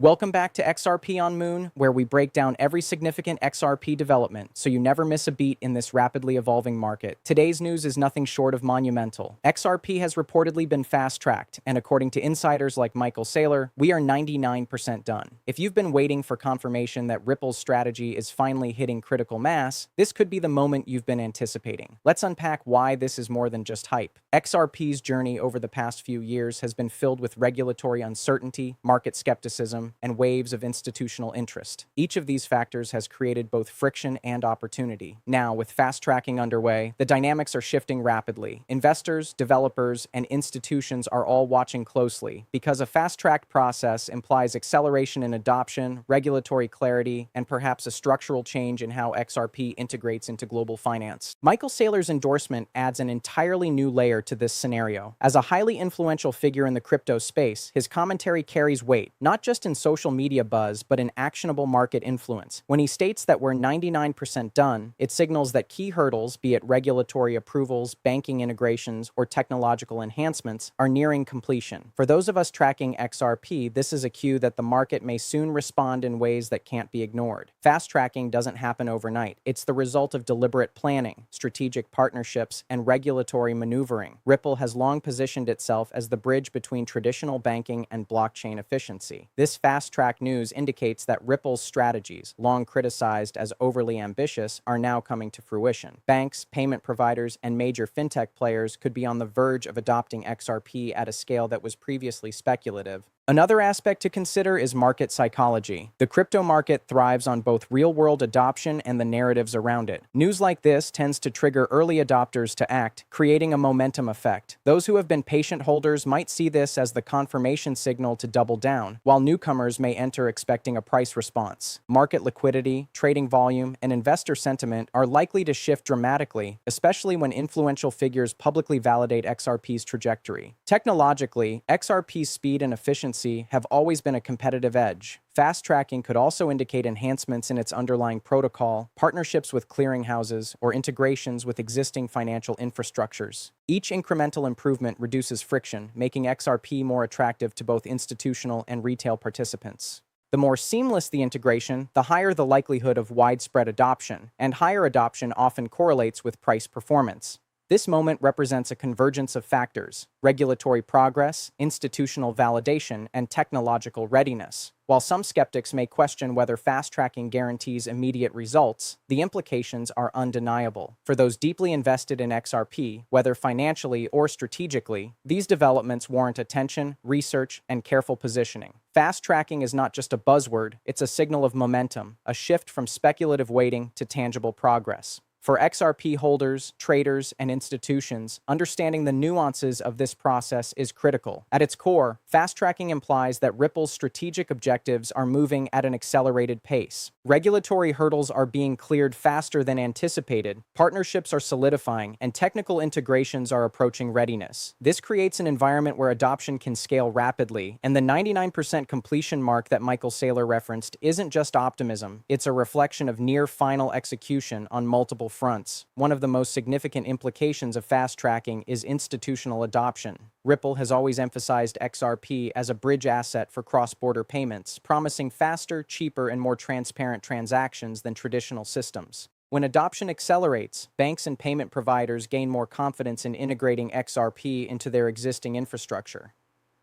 Welcome back to XRP on Moon, where we break down every significant XRP development so you never miss a beat in this rapidly evolving market. Today's news is nothing short of monumental. XRP has reportedly been fast-tracked, and according to insiders like Michael Saylor, we are 99% done. If you've been waiting for confirmation that Ripple's strategy is finally hitting critical mass, this could be the moment you've been anticipating. Let's unpack why this is more than just hype. XRP's journey over the past few years has been filled with regulatory uncertainty, market skepticism, and waves of institutional interest. Each of these factors has created both friction and opportunity. Now, with fast tracking underway, the dynamics are shifting rapidly. Investors, developers, and institutions are all watching closely because a fast-tracked process implies acceleration in adoption, regulatory clarity, and perhaps a structural change in how XRP integrates into global finance. Michael Saylor's endorsement adds an entirely new layer to this scenario. As a highly influential figure in the crypto space, his commentary carries weight, not just in social media buzz, but in actionable market influence. When he states that we're 99% done, it signals that key hurdles, be it regulatory approvals, banking integrations, or technological enhancements, are nearing completion. For those of us tracking XRP, this is a cue that the market may soon respond in ways that can't be ignored. Fast tracking doesn't happen overnight. It's the result of deliberate planning, strategic partnerships, and regulatory maneuvering. Ripple has long positioned itself as the bridge between traditional banking and blockchain efficiency. This fast-track news indicates that Ripple's strategies, long criticized as overly ambitious, are now coming to fruition. Banks, payment providers, and major fintech players could be on the verge of adopting XRP at a scale that was previously speculative. Another aspect to consider is market psychology. The crypto market thrives on both real-world adoption and the narratives around it. News like this tends to trigger early adopters to act, creating a momentum effect. Those who have been patient holders might see this as the confirmation signal to double down, while newcomers may enter expecting a price response. Market liquidity, trading volume, and investor sentiment are likely to shift dramatically, especially when influential figures publicly validate XRP's trajectory. Technologically, XRP's speed and efficiency have always been a competitive edge. Fast tracking could also indicate enhancements in its underlying protocol, partnerships with clearinghouses, or integrations with existing financial infrastructures. Each incremental improvement reduces friction, making XRP more attractive to both institutional and retail participants. The more seamless the integration, the higher the likelihood of widespread adoption, and higher adoption often correlates with price performance. This moment represents a convergence of factors: regulatory progress, institutional validation, and technological readiness. While some skeptics may question whether fast-tracking guarantees immediate results, the implications are undeniable. For those deeply invested in XRP, whether financially or strategically, these developments warrant attention, research, and careful positioning. Fast-tracking is not just a buzzword, it's a signal of momentum, a shift from speculative waiting to tangible progress. For XRP holders, traders, and institutions, understanding the nuances of this process is critical. At its core, fast-tracking implies that Ripple's strategic objectives are moving at an accelerated pace. Regulatory hurdles are being cleared faster than anticipated, partnerships are solidifying, and technical integrations are approaching readiness. This creates an environment where adoption can scale rapidly, and the 99% completion mark that Michael Saylor referenced isn't just optimism, it's a reflection of near-final execution on multiple fronts. One of the most significant implications of fast tracking is institutional adoption. Ripple has always emphasized XRP as a bridge asset for cross-border payments, promising faster, cheaper, and more transparent transactions than traditional systems. When adoption accelerates, banks and payment providers gain more confidence in integrating XRP into their existing infrastructure.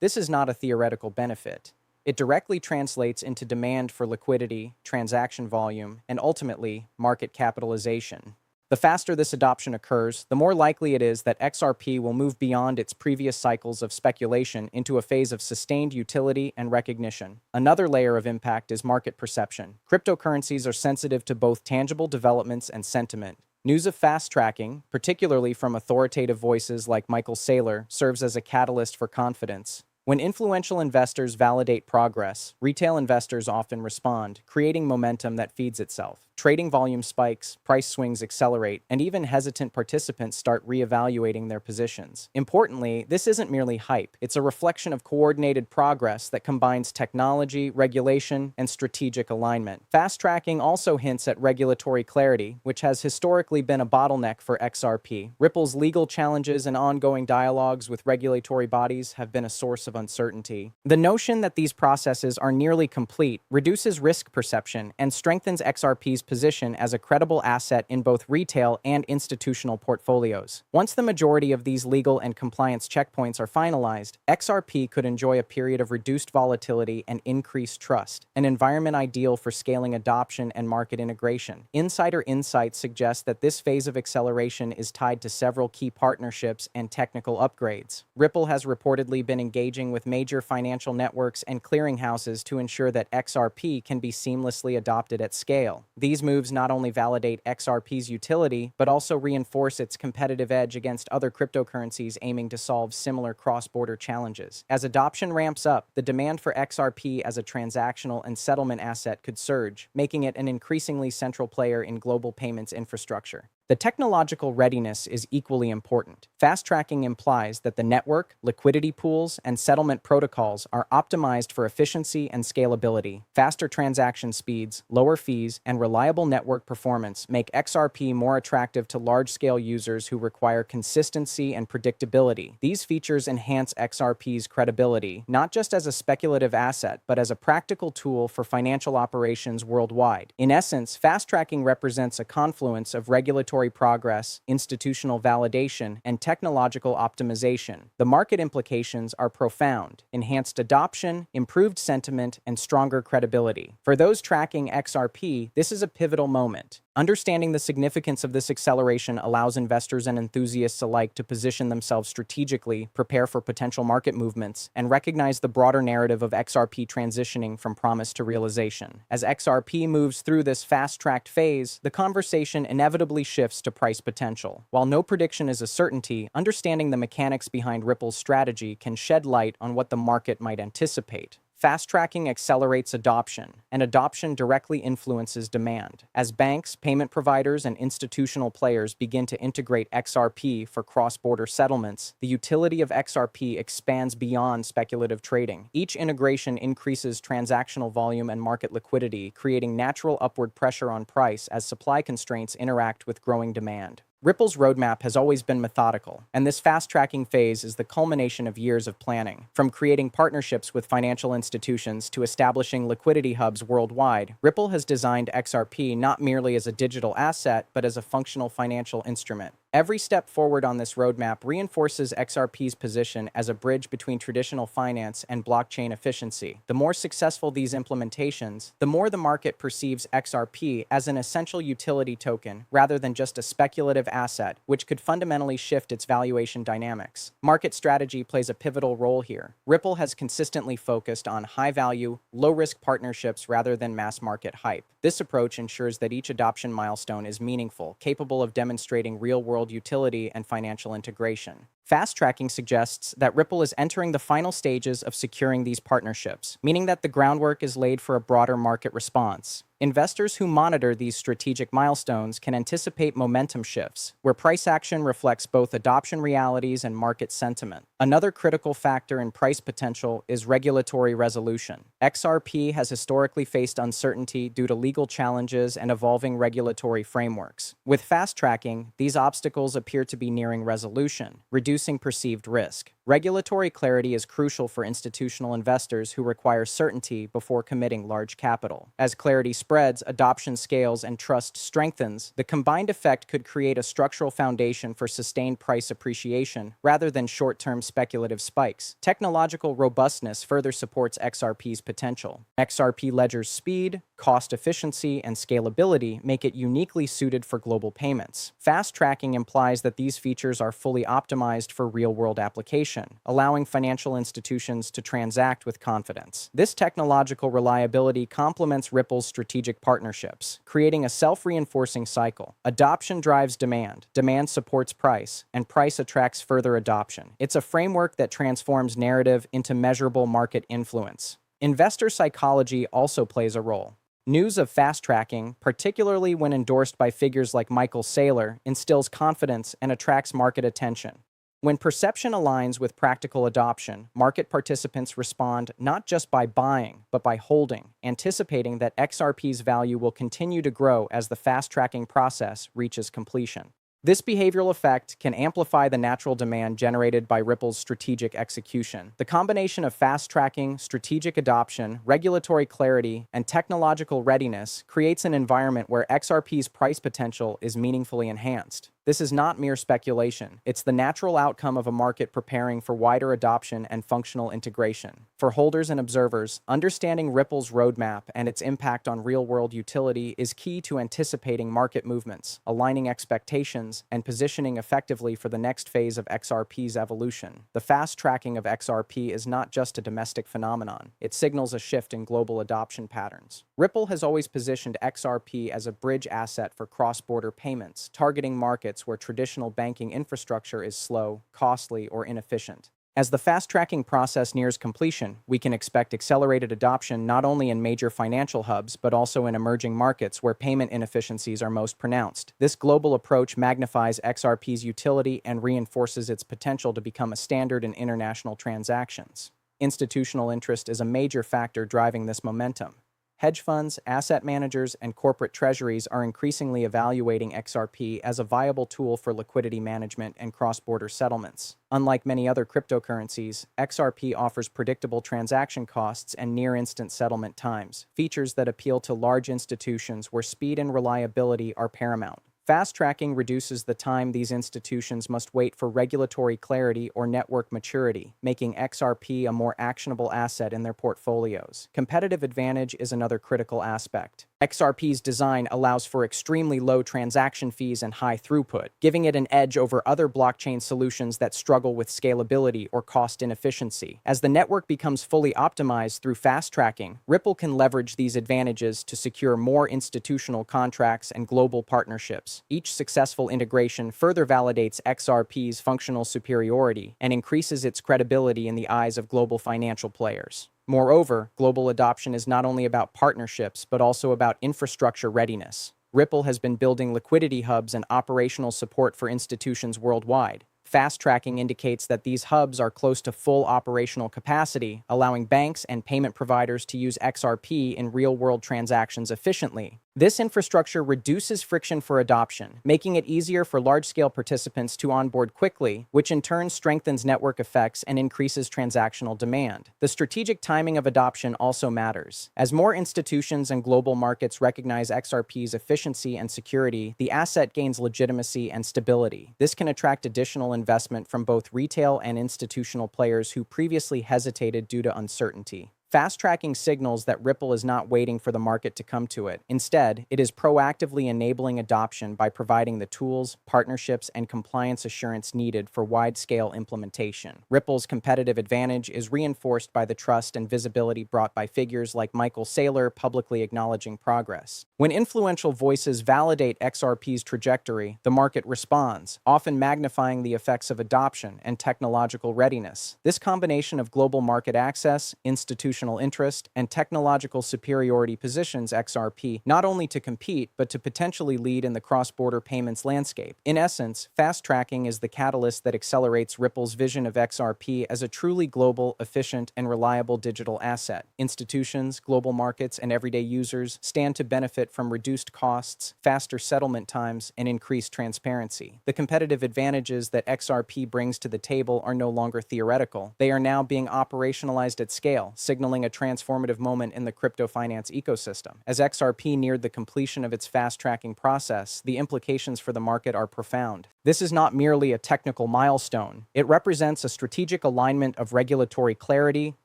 This is not a theoretical benefit. It directly translates into demand for liquidity, transaction volume, and ultimately, market capitalization. The faster this adoption occurs, the more likely it is that XRP will move beyond its previous cycles of speculation into a phase of sustained utility and recognition. Another layer of impact is market perception. Cryptocurrencies are sensitive to both tangible developments and sentiment. News of fast tracking, particularly from authoritative voices like Michael Saylor, serves as a catalyst for confidence. When influential investors validate progress, retail investors often respond, creating momentum that feeds itself. Trading volume spikes, price swings accelerate, and even hesitant participants start reevaluating their positions. Importantly, this isn't merely hype. It's a reflection of coordinated progress that combines technology, regulation, and strategic alignment. Fast tracking also hints at regulatory clarity, which has historically been a bottleneck for XRP. Ripple's legal challenges and ongoing dialogues with regulatory bodies have been a source of of uncertainty. The notion that these processes are nearly complete reduces risk perception and strengthens XRP's position as a credible asset in both retail and institutional portfolios. Once the majority of these legal and compliance checkpoints are finalized, XRP could enjoy a period of reduced volatility and increased trust, an environment ideal for scaling adoption and market integration. Insider insights suggest that this phase of acceleration is tied to several key partnerships and technical upgrades. Ripple has reportedly been engaging with major financial networks and clearinghouses to ensure that XRP can be seamlessly adopted at scale. These moves not only validate XRP's utility, but also reinforce its competitive edge against other cryptocurrencies aiming to solve similar cross-border challenges. As adoption ramps up, the demand for XRP as a transactional and settlement asset could surge, making it an increasingly central player in global payments infrastructure. The technological readiness is equally important. Fast tracking implies that the network, liquidity pools, and settlement protocols are optimized for efficiency and scalability. Faster transaction speeds, lower fees, and reliable network performance make XRP more attractive to large-scale users who require consistency and predictability. These features enhance XRP's credibility, not just as a speculative asset, but as a practical tool for financial operations worldwide. In essence, fast tracking represents a confluence of regulatory progress, institutional validation, and technological optimization. The market implications are profound: enhanced adoption, improved sentiment, and stronger credibility. For those tracking XRP, this is a pivotal moment. Understanding the significance of this acceleration allows investors and enthusiasts alike to position themselves strategically, prepare for potential market movements, and recognize the broader narrative of XRP transitioning from promise to realization. As XRP moves through this fast-tracked phase, the conversation inevitably shifts to price potential. While no prediction is a certainty, understanding the mechanics behind Ripple's strategy can shed light on what the market might anticipate. Fast tracking accelerates adoption, and adoption directly influences demand. As banks, payment providers, and institutional players begin to integrate XRP for cross-border settlements, the utility of XRP expands beyond speculative trading. Each integration increases transactional volume and market liquidity, creating natural upward pressure on price as supply constraints interact with growing demand. Ripple's roadmap has always been methodical, and this fast-tracking phase is the culmination of years of planning. From creating partnerships with financial institutions to establishing liquidity hubs worldwide, Ripple has designed XRP not merely as a digital asset, but as a functional financial instrument. Every step forward on this roadmap reinforces XRP's position as a bridge between traditional finance and blockchain efficiency. The more successful these implementations, the more the market perceives XRP as an essential utility token rather than just a speculative asset, which could fundamentally shift its valuation dynamics. Market strategy plays a pivotal role here. Ripple has consistently focused on high-value, low-risk partnerships rather than mass-market hype. This approach ensures that each adoption milestone is meaningful, capable of demonstrating real-world utility and financial integration. Fast tracking suggests that Ripple is entering the final stages of securing these partnerships, meaning that the groundwork is laid for a broader market response. Investors who monitor these strategic milestones can anticipate momentum shifts, where price action reflects both adoption realities and market sentiment. Another critical factor in price potential is regulatory resolution. XRP has historically faced uncertainty due to legal challenges and evolving regulatory frameworks. With fast tracking, these obstacles appear to be nearing resolution, reducing perceived risk. Regulatory clarity is crucial for institutional investors who require certainty before committing large capital. As clarity spreads, adoption scales, and trust strengthens, the combined effect could create a structural foundation for sustained price appreciation rather than short-term speculative spikes. Technological robustness further supports XRP's potential. XRP Ledger's speed, cost efficiency, and scalability make it uniquely suited for global payments. Fast tracking implies that these features are fully optimized for real-world application, allowing financial institutions to transact with confidence. This technological reliability complements Ripple's strategic partnerships, creating a self-reinforcing cycle. Adoption drives demand, demand supports price, and price attracts further adoption. It's a framework that transforms narrative into measurable market influence. Investor psychology also plays a role. News of fast tracking, particularly when endorsed by figures like Michael Saylor, instills confidence and attracts market attention. When perception aligns with practical adoption, market participants respond not just by buying, but by holding, anticipating that XRP's value will continue to grow as the fast-tracking process reaches completion. This behavioral effect can amplify the natural demand generated by Ripple's strategic execution. The combination of fast tracking, strategic adoption, regulatory clarity, and technological readiness creates an environment where XRP's price potential is meaningfully enhanced. This is not mere speculation. It's the natural outcome of a market preparing for wider adoption and functional integration. For holders and observers, understanding Ripple's roadmap and its impact on real-world utility is key to anticipating market movements, aligning expectations, and positioning effectively for the next phase of XRP's evolution. The fast tracking of XRP is not just a domestic phenomenon. It signals a shift in global adoption patterns. Ripple has always positioned XRP as a bridge asset for cross-border payments, targeting markets where traditional banking infrastructure is slow, costly, or inefficient. As the fast-tracking process nears completion, we can expect accelerated adoption not only in major financial hubs, but also in emerging markets where payment inefficiencies are most pronounced. This global approach magnifies XRP's utility and reinforces its potential to become a standard in international transactions. Institutional interest is a major factor driving this momentum. Hedge funds, asset managers, and corporate treasuries are increasingly evaluating XRP as a viable tool for liquidity management and cross-border settlements. Unlike many other cryptocurrencies, XRP offers predictable transaction costs and near-instant settlement times, features that appeal to large institutions where speed and reliability are paramount. Fast tracking reduces the time these institutions must wait for regulatory clarity or network maturity, making XRP a more actionable asset in their portfolios. Competitive advantage is another critical aspect. XRP's design allows for extremely low transaction fees and high throughput, giving it an edge over other blockchain solutions that struggle with scalability or cost inefficiency. As the network becomes fully optimized through fast tracking, Ripple can leverage these advantages to secure more institutional contracts and global partnerships. Each successful integration further validates XRP's functional superiority and increases its credibility in the eyes of global financial players. Moreover, global adoption is not only about partnerships, but also about infrastructure readiness. Ripple has been building liquidity hubs and operational support for institutions worldwide. Fast tracking indicates that these hubs are close to full operational capacity, allowing banks and payment providers to use XRP in real-world transactions efficiently. This infrastructure reduces friction for adoption, making it easier for large-scale participants to onboard quickly, which in turn strengthens network effects and increases transactional demand. The strategic timing of adoption also matters. As more institutions and global markets recognize XRP's efficiency and security, the asset gains legitimacy and stability. This can attract additional investment from both retail and institutional players who previously hesitated due to uncertainty. Fast tracking signals that Ripple is not waiting for the market to come to it. Instead, it is proactively enabling adoption by providing the tools, partnerships, and compliance assurance needed for wide-scale implementation. Ripple's competitive advantage is reinforced by the trust and visibility brought by figures like Michael Saylor publicly acknowledging progress. When influential voices validate XRP's trajectory, the market responds, often magnifying the effects of adoption and technological readiness. This combination of global market access, institutional interest, and technological superiority positions XRP not only to compete, but to potentially lead in the cross-border payments landscape. In essence, fast tracking is the catalyst that accelerates Ripple's vision of XRP as a truly global, efficient, and reliable digital asset. Institutions, global markets, and everyday users stand to benefit from reduced costs, faster settlement times, and increased transparency. The competitive advantages that XRP brings to the table are no longer theoretical. They are now being operationalized at scale, signaling a transformative moment in the crypto finance ecosystem. As XRP neared the completion of its fast-tracking process, the implications for the market are profound. This is not merely a technical milestone. It represents a strategic alignment of regulatory clarity,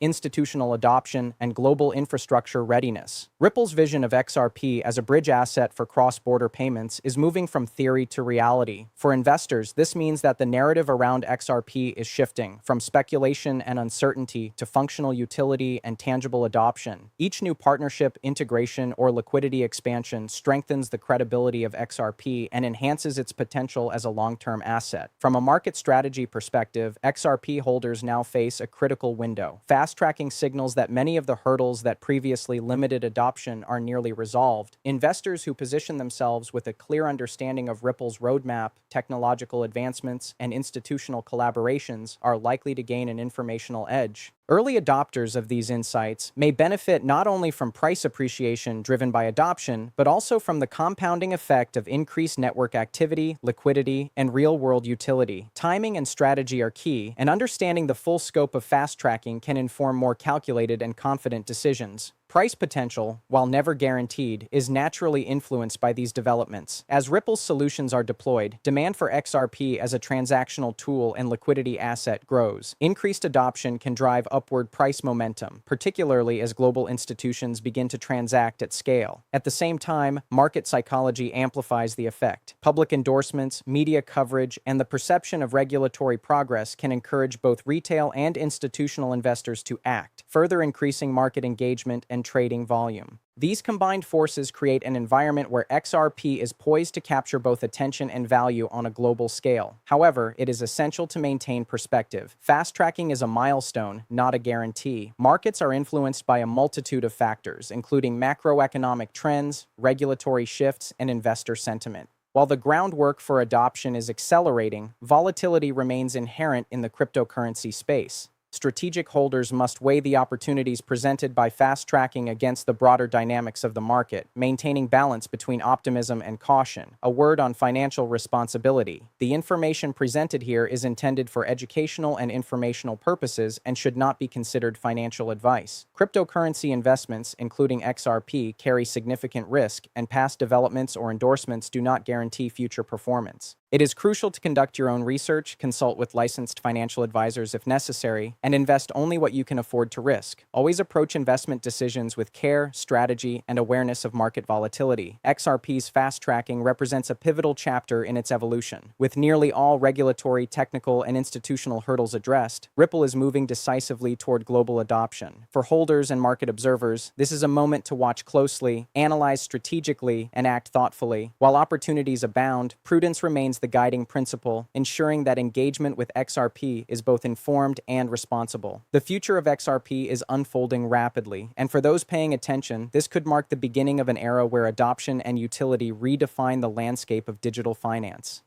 institutional adoption, and global infrastructure readiness. Ripple's vision of XRP as a bridge asset for cross-border payments is moving from theory to reality. For investors, this means that the narrative around XRP is shifting from speculation and uncertainty to functional utility and tangible adoption. Each new partnership, integration, or liquidity expansion strengthens the credibility of XRP and enhances its potential as a long-term asset. From a market strategy perspective, XRP holders now face a critical window. Fast-tracking signals that many of the hurdles that previously limited adoption are nearly resolved. Investors who position themselves with a clear understanding of Ripple's roadmap, technological advancements, and institutional collaborations are likely to gain an informational edge. Early adopters of these insights may benefit not only from price appreciation driven by adoption, but also from the compounding effect of increased network activity, liquidity, and real-world utility. Timing and strategy are key, and understanding the full scope of fast tracking can inform more calculated and confident decisions. Price potential, while never guaranteed, is naturally influenced by these developments. As Ripple's solutions are deployed, demand for XRP as a transactional tool and liquidity asset grows. Increased adoption can drive upward price momentum, particularly as global institutions begin to transact at scale. At the same time, market psychology amplifies the effect. Public endorsements, media coverage, and the perception of regulatory progress can encourage both retail and institutional investors to act, further increasing market engagement and trading volume. These combined forces create an environment where XRP is poised to capture both attention and value on a global scale. However, it is essential to maintain perspective. Fast tracking is a milestone, not a guarantee. Markets are influenced by a multitude of factors, including macroeconomic trends, regulatory shifts, and investor sentiment. While the groundwork for adoption is accelerating, volatility remains inherent in the cryptocurrency space. Strategic holders must weigh the opportunities presented by fast tracking against the broader dynamics of the market, maintaining balance between optimism and caution. A word on financial responsibility. The information presented here is intended for educational and informational purposes and should not be considered financial advice. Cryptocurrency investments, including XRP, carry significant risk, and past developments or endorsements do not guarantee future performance. It is crucial to conduct your own research, consult with licensed financial advisors if necessary, and invest only what you can afford to risk. Always approach investment decisions with care, strategy, and awareness of market volatility. XRP's fast tracking represents a pivotal chapter in its evolution. With nearly all regulatory, technical, and institutional hurdles addressed, Ripple is moving decisively toward global adoption. For holders and market observers, this is a moment to watch closely, analyze strategically, and act thoughtfully. While opportunities abound, prudence remains the guiding principle, ensuring that engagement with XRP is both informed and responsible. The future of XRP is unfolding rapidly, and for those paying attention, this could mark the beginning of an era where adoption and utility redefine the landscape of digital finance.